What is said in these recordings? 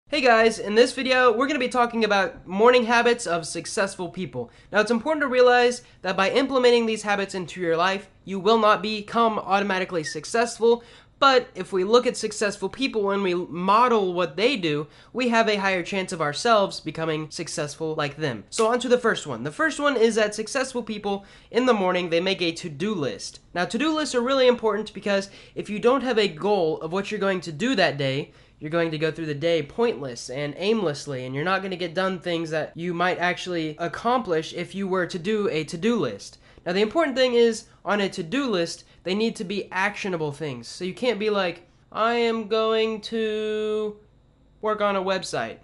Hey guys, in this video, we're going to be talking about morning habits of successful people. Now, it's important to realize that by implementing these habits into your life, you will not become automatically successful, but if we look at successful people and we model what they do, we have a higher chance of ourselves becoming successful like them. So on to the first one. The first one is that successful people in the morning, they make a to-do list. Now, to-do lists are really important because if you don't have a goal of what you're going to do that day, you're going to go through the day pointless and aimlessly, and you're not going to get done things that you might actually accomplish if you were to do a to-do list. Now, the important thing is, on a to-do list, they need to be actionable things. So you can't be like, I am going to work on a website.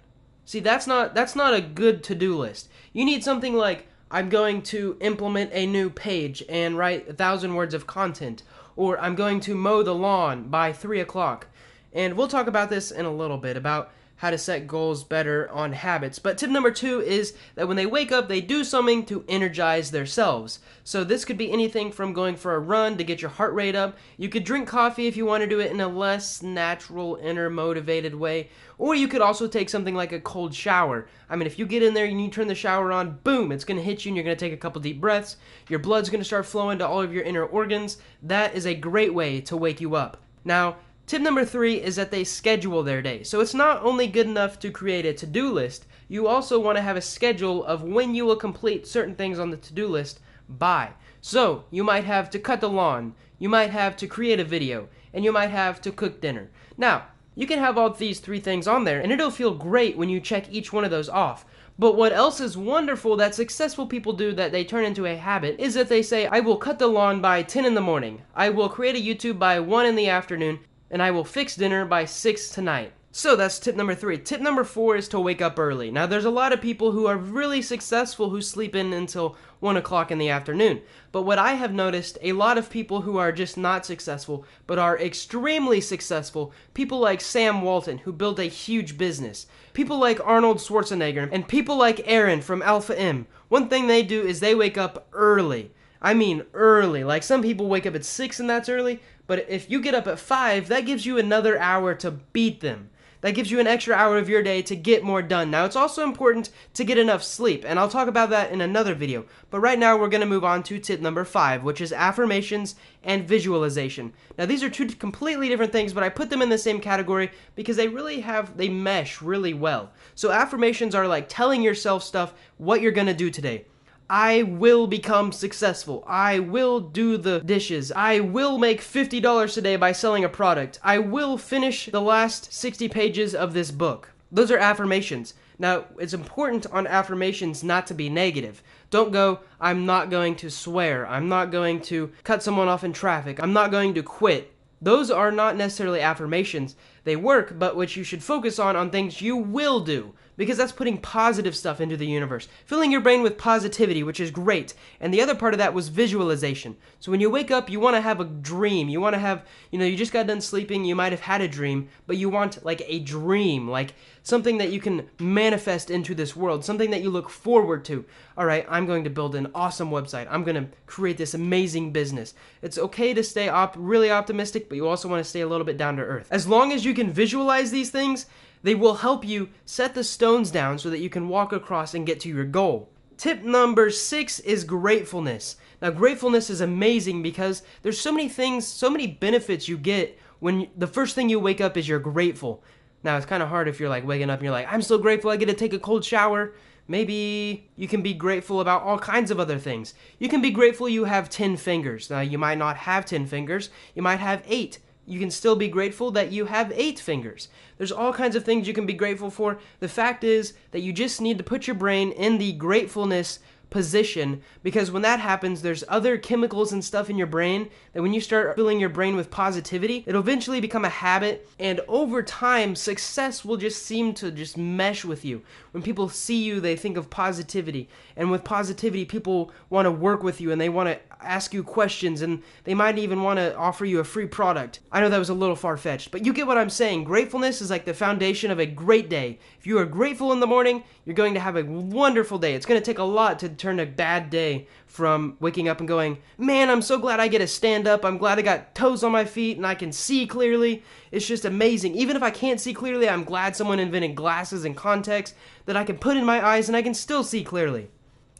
See, that's not a good to-do list. You need something like, I'm going to implement a new page and write 1,000 words of content, or I'm going to mow the lawn by 3 o'clock. And we'll talk about this in a little bit, about how to set goals better on habits. But tip number 2 is that when they wake up, they do something to energize themselves. So this could be anything from going for a run to get your heart rate up. You could drink coffee if you want to do it in a less natural, inner motivated way. Or you could also take something like a cold shower. I mean, if you get in there and you turn the shower on, boom, it's going to hit you and you're going to take a couple deep breaths. Your blood's going to start flowing to all of your inner organs. That is a great way to wake you up. Now, tip number 3 is that they schedule their day. So it's not only good enough to create a to-do list, you also want to have a schedule of when you will complete certain things on the to-do list by. So you might have to cut the lawn, you might have to create a video, and you might have to cook dinner. Now, you can have all these 3 things on there, and it'll feel great when you check each one of those off. But what else is wonderful that successful people do that they turn into a habit is that they say, I will cut the lawn by 10 in the morning, I will create a YouTube by 1 in the afternoon, and I will fix dinner by 6 tonight. So that's tip number 3. Tip number 4 is to wake up early. Now, there's a lot of people who are really successful who sleep in until 1 o'clock in the afternoon. But what I have noticed, a lot of people who are just not successful, but are extremely successful, people like Sam Walton, who built a huge business, people like Arnold Schwarzenegger, and people like Aaron from Alpha M, one thing they do is they wake up early. I mean early. Like, some people wake up at 6 and that's early, but if you get up at 5, that gives you another hour to beat them. That gives you an extra hour of your day to get more done. Now, it's also important to get enough sleep, and I'll talk about that in another video. But right now, we're going to move on to tip number 5, which is affirmations and visualization. Now, these are 2 completely different things, but I put them in the same category because they mesh really well. So affirmations are like telling yourself stuff, what you're going to do today. I will become successful. I will do the dishes. I will make $50 today by selling a product. I will finish the last 60 pages of this book. Those are affirmations. Now, it's important on affirmations not to be negative. Don't go, I'm not going to swear. I'm not going to cut someone off in traffic. I'm not going to quit. Those are not necessarily affirmations. They work, but what you should focus on things you will do, because that's putting positive stuff into the universe, filling your brain with positivity, which is great. And the other part of that was visualization. So when you wake up, you want to have a dream. You want to have, you just got done sleeping, you might have had a dream, but you want like a dream, like something that you can manifest into this world, something that you look forward to. All right, I'm going to build an awesome website. I'm going to create this amazing business. It's okay to stay really optimistic, but you also want to stay a little bit down to earth. As long as you can visualize these things, they will help you set the stones down so that you can walk across and get to your goal. Tip number 6 is gratefulness. Now, gratefulness is amazing because there's so many things, so many benefits you get when the first thing you wake up is you're grateful. Now, it's kind of hard if you're like waking up and you're like, I'm so grateful I get to take a cold shower. Maybe you can be grateful about all kinds of other things. You can be grateful you have 10 fingers. Now, you might not have 10 fingers. You might have 8. You can still be grateful that you have 8 fingers. There's all kinds of things you can be grateful for. The fact is that you just need to put your brain in the gratefulness position, because when that happens, there's other chemicals and stuff in your brain that when you start filling your brain with positivity, it'll eventually become a habit, and over time, success will just seem to just mesh with you. When people see you, they think of positivity, and with positivity, people want to work with you, and they want to ask you questions, and they might even want to offer you a free product. I know that was a little far-fetched, but you get what I'm saying. Gratefulness is like the foundation of a great day. If you are grateful in the morning, you're going to have a wonderful day. It's going to take a lot to turn a bad day from waking up and going, man, I'm so glad I get to stand up. I'm glad I got toes on my feet and I can see clearly. It's just amazing. Even if I can't see clearly, I'm glad someone invented glasses and contacts that I can put in my eyes and I can still see clearly.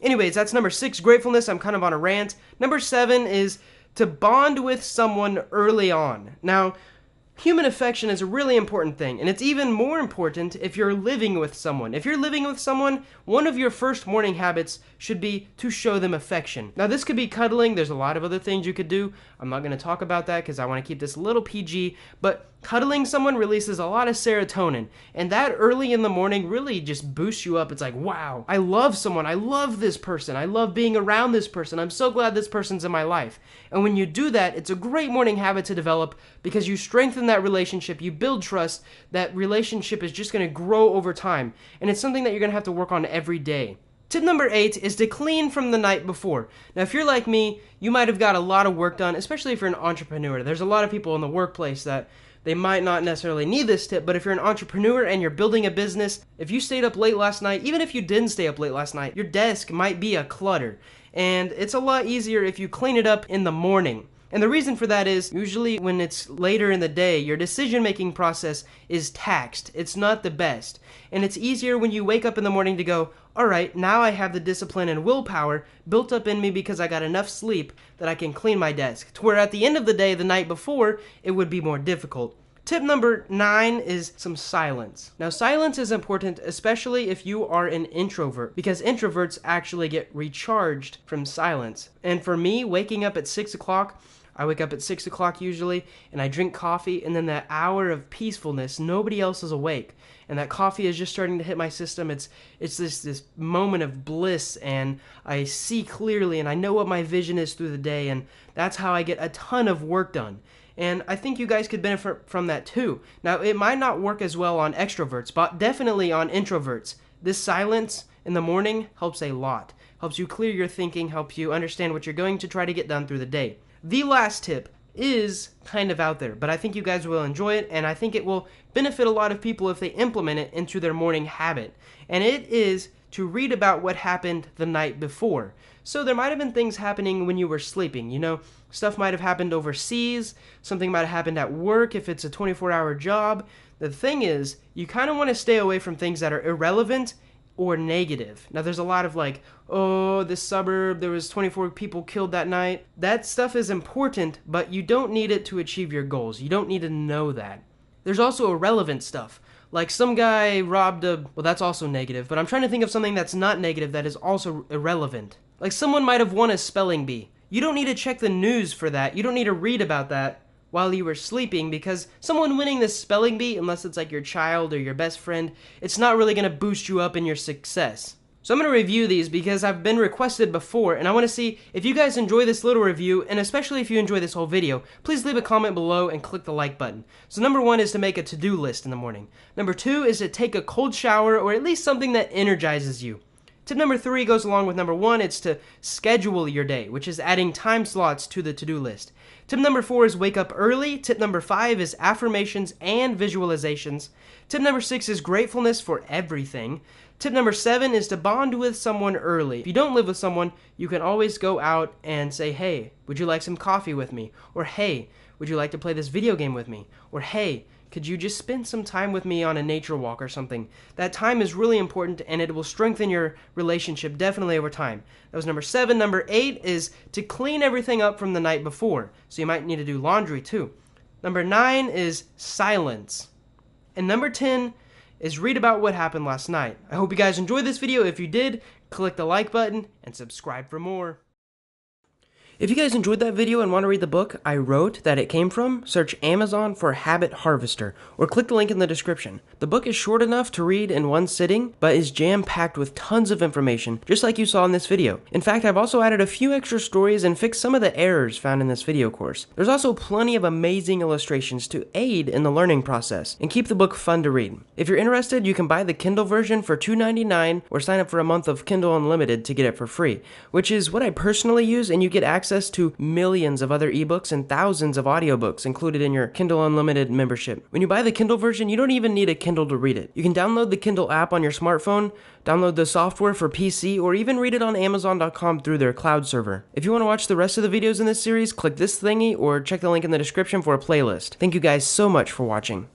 Anyways, that's number 6, gratefulness. I'm kind of on a rant. Number 7 is to bond with someone early on. Now, human affection is a really important thing, and it's even more important if you're living with someone. If you're living with someone, one of your first morning habits should be to show them affection. Now, this could be cuddling. There's a lot of other things you could do. I'm not going to talk about that because I want to keep this a little PG, but cuddling someone releases a lot of serotonin, and that early in the morning really just boosts you up. It's like, wow, I love someone. I love this person. I love being around this person. I'm so glad this person's in my life. And when you do that, it's a great morning habit to develop because you strengthen that relationship, you build trust. That relationship is just going to grow over time, and it's something that you're going to have to work on every day. Tip number 8 is to clean from the night before. Now, if you're like me, you might have got a lot of work done, especially if you're an entrepreneur. There's a lot of people in the workplace that they might not necessarily need this tip, but if you're an entrepreneur and you're building a business, if you stayed up late last night, even if you didn't stay up late last night, your desk might be a clutter. And it's a lot easier if you clean it up in the morning. And the reason for that is, usually when it's later in the day, your decision-making process is taxed. It's not the best. And it's easier when you wake up in the morning to go, all right, now I have the discipline and willpower built up in me because I got enough sleep that I can clean my desk. To where at the end of the day, the night before, it would be more difficult. Tip number 9 is some silence. Now, silence is important, especially if you are an introvert, because introverts actually get recharged from silence. And for me, waking up at 6 o'clock, I wake up at 6 o'clock usually, and I drink coffee, and then that hour of peacefulness, nobody else is awake, and that coffee is just starting to hit my system. It's this moment of bliss, and I see clearly, and I know what my vision is through the day, and that's how I get a ton of work done. And I think you guys could benefit from that too. Now, it might not work as well on extroverts, but definitely on introverts. This silence in the morning helps a lot. Helps you clear your thinking, helps you understand what you're going to try to get done through the day. The last tip is kind of out there, but I think you guys will enjoy it, and I think it will benefit a lot of people if they implement it into their morning habit. And it is to read about what happened the night before. So there might have been things happening when you were sleeping. You know, stuff might have happened overseas, something might have happened at work if it's a 24-hour job. The thing is, you kind of want to stay away from things that are irrelevant or negative. Now, there's a lot of like, oh, this suburb, there was 24 people killed that night. That stuff is important, but you don't need it to achieve your goals. You don't need to know that. There's also irrelevant stuff. Like some guy robbed a... Well, that's also negative, but I'm trying to think of something that's not negative that is also irrelevant. Like someone might have won a spelling bee. You don't need to check the news for that. You don't need to read about that while you were sleeping, because someone winning this spelling bee, unless it's like your child or your best friend, it's not really going to boost you up in your success. So I'm going to review these because I've been requested before, and I want to see if you guys enjoy this little review, and especially if you enjoy this whole video, please leave a comment below and click the like button. So number 1 is to make a to-do list in the morning. Number 2 is to take a cold shower, or at least something that energizes you. Tip number 3 goes along with number 1. It's to schedule your day, which is adding time slots to the to-do list. Tip number 4 is wake up early. Tip number 5 is affirmations and visualizations. Tip number 6 is gratefulness for everything. Tip number 7 is to bond with someone early. If you don't live with someone, you can always go out and say, hey, would you like some coffee with me? Or hey, would you like to play this video game with me? Or hey, could you just spend some time with me on a nature walk or something? That time is really important, and it will strengthen your relationship definitely over time. That was number 7. Number 8 is to clean everything up from the night before. So you might need to do laundry too. Number 9 is silence. And number 10 is read about what happened last night. I hope you guys enjoyed this video. If you did, click the like button and subscribe for more. If you guys enjoyed that video and want to read the book I wrote that it came from, search Amazon for Habit Harvester or click the link in the description. The book is short enough to read in one sitting, but is jam-packed with tons of information, just like you saw in this video. In fact, I've also added a few extra stories and fixed some of the errors found in this video course. There's also plenty of amazing illustrations to aid in the learning process and keep the book fun to read. If you're interested, you can buy the Kindle version for $2.99 or sign up for a month of Kindle Unlimited to get it for free, which is what I personally use, and you get access access to millions of other ebooks and thousands of audiobooks included in your Kindle Unlimited membership. When you buy the Kindle version, you don't even need a Kindle to read it. You can download the Kindle app on your smartphone, download the software for PC, or even read it on Amazon.com through their cloud server. If you want to watch the rest of the videos in this series, click this thingy or check the link in the description for a playlist. Thank you guys so much for watching.